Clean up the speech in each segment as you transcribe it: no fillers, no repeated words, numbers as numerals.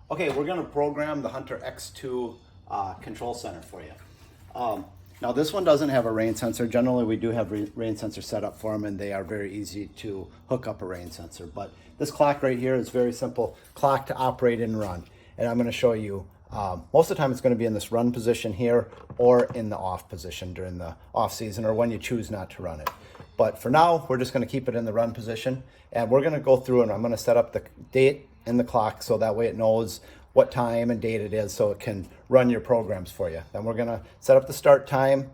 Okay, we're going to program the Hunter X2 control center for you. Now this one doesn't have a rain sensor. Generally we do have rain sensor set up for them, and they are very easy to hook up a rain sensor. But this clock right here is very simple clock to operate and run. And I'm going to show you, most of the time it's going to be in this run position here or in the off position during the off season or when you choose not to run it. But for now, we're just going to keep it in the run position, and we're going to go through and I'm going to set up the date in the clock so that way it knows what time and date it is so it can run your programs for you. Then we're going to set up the start time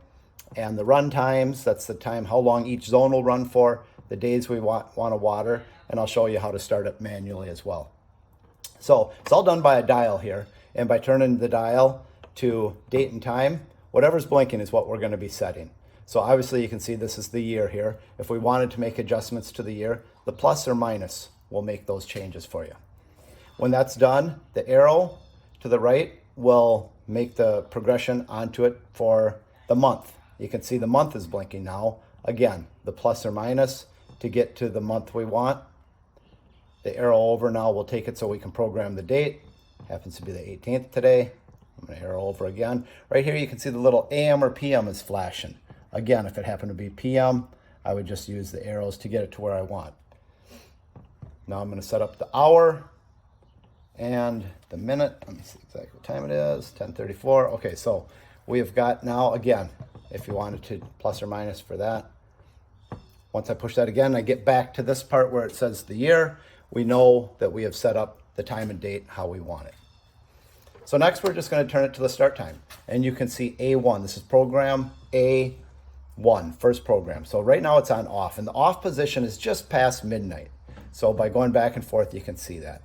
and the run times. That's the time, how long each zone will run for, the days we want to water, and I'll show you how to start it manually as well. So it's all done by a dial here, and by turning the dial to date and time, whatever's blinking is what we're going to be setting. So obviously you can see this is the year here. If we wanted to make adjustments to the year, the plus or minus will make those changes for you. When that's done, the arrow to the right will make the progression onto it for the month. You can see the month is blinking now. Again, the plus or minus to get to the month we want. The arrow over now will take it so we can program the date. Happens to be the 18th today. I'm going to arrow over again. Right here you can see the little AM or PM is flashing. Again, if it happened to be PM, I would just use the arrows to get it to where I want. Now I'm going to set up the hour and the minute. Let me see exactly what time it is, 10:34. Okay, so we have got now, again, if you wanted to plus or minus for that. Once I push that again, I get back to this part where it says the year. We know that we have set up the time and date how we want it. So next we're just going to turn it to the start time. And you can see A1. This is program A1, first program. So right now it's on off, and the off position is just past midnight. So by going back and forth, you can see that.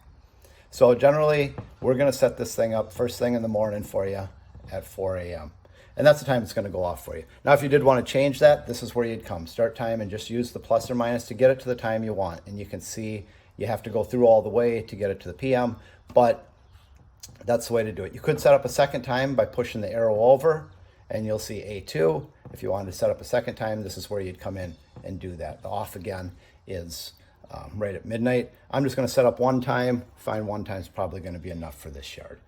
So generally, we're going to set this thing up first thing in the morning for you at 4 a.m. And that's the time it's going to go off for you. Now, if you did want to change that, this is where you'd come. Start time and just use the plus or minus to get it to the time you want. And you can see you have to go through all the way to get it to the PM, but that's the way to do it. You could set up a second time by pushing the arrow over, and you'll see A2. If you wanted to set up a second time, this is where you'd come in and do that. The off again is right at midnight. I'm just going to set up one time. Find one time is probably going to be enough for this yard.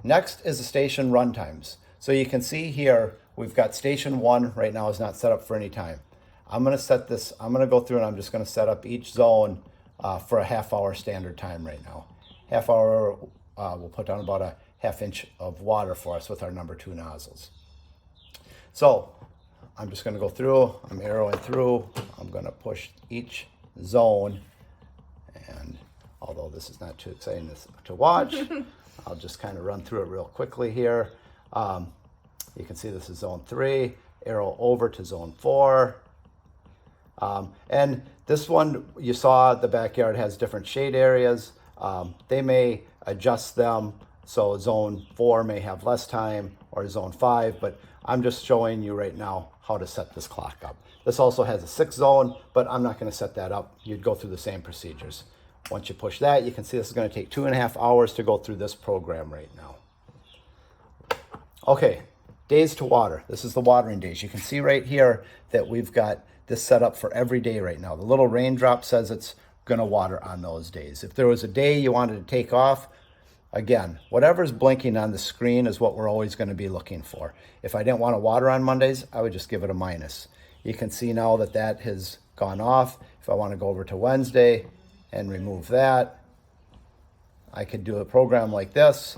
Next is the station run times. So you can see here, we've got station 1 right now is not set up for any time. I'm going to set this, I'm going to go through and I'm just going to set up each zone for a half-hour standard time right now. Half hour, we'll put down about a ½ inch of water for us with our number 2 nozzles. So I'm just going to go through, I'm arrowing through, I'm going to push each zone, and although this is not too exciting to watch, I'll just kind of run through it real quickly here. You can see this is zone 3, arrow over to zone 4. And this one, you saw the backyard has different shade areas. They may adjust them, so zone 4 may have less time or zone 5, but I'm just showing you right now how to set this clock up. This also has a 6 zone, but I'm not going to set that up. You'd go through the same procedures. Once you push that, you can see this is going to take 2.5 hours to go through this program right now. Okay, days to water. This is the watering days. You can see right here that we've got this set up for every day right now. The little raindrop says it's going to water on those days. If there was a day you wanted to take off, again, whatever's blinking on the screen is what we're always going to be looking for. If I didn't want to water on Mondays, I would just give it a minus. You can see now that that has gone off. If I want to go over to Wednesday and remove that, I could do a program like this.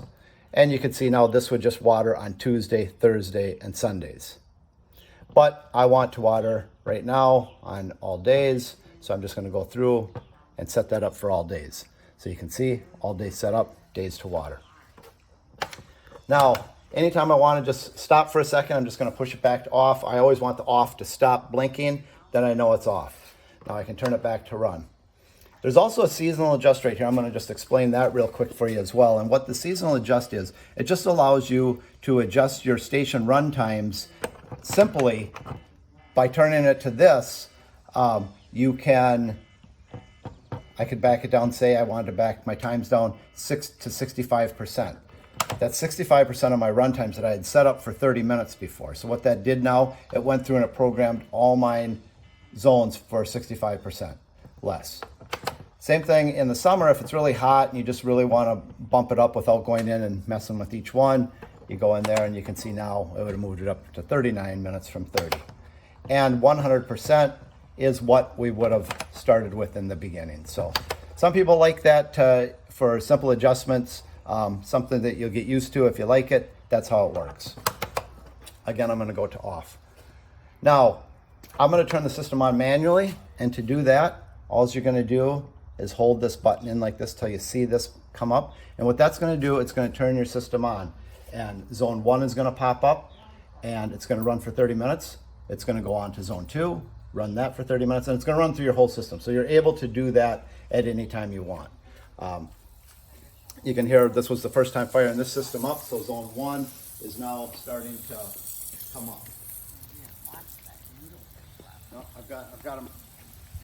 And you can see now this would just water on Tuesday, Thursday, and Sundays. But I want to water right now on all days. So I'm just going to go through and set that up for all days. So you can see all days set up, days to water. Now, anytime I want to just stop for a second, I'm just going to push it back to off. I always want the off to stop blinking, then I know it's off. Now I can turn it back to run. There's also a seasonal adjust right here. I'm going to just explain that real quick for you as well. And what the seasonal adjust is, it just allows you to adjust your station run times simply by turning it to this. You can, I could back it down, say I wanted to back my times down 6 to 65%. That's 65% of my run times that I had set up for 30 minutes before. So what that did now, it went through and it programmed all my zones for 65% less. Same thing in the summer, if it's really hot and you just really want to bump it up without going in and messing with each one, you go in there and you can see now it would have moved it up to 39 minutes from 30. And 100% is what we would have started with in the beginning. So some people like that for simple adjustments, something that you'll get used to if you like it. That's how it works. Again, I'm going to go to off. Now, I'm going to turn the system on manually, and to do that, all you're going to do is hold this button in like this till you see this come up. And what that's going to do, it's going to turn your system on. And zone 1 is going to pop up, and it's going to run for 30 minutes. It's going to go on to zone 2, run that for 30 minutes, and it's going to run through your whole system. So you're able to do that at any time you want. You can hear this was the first time firing this system up, so zone 1 is now starting to come up. No, I've got them.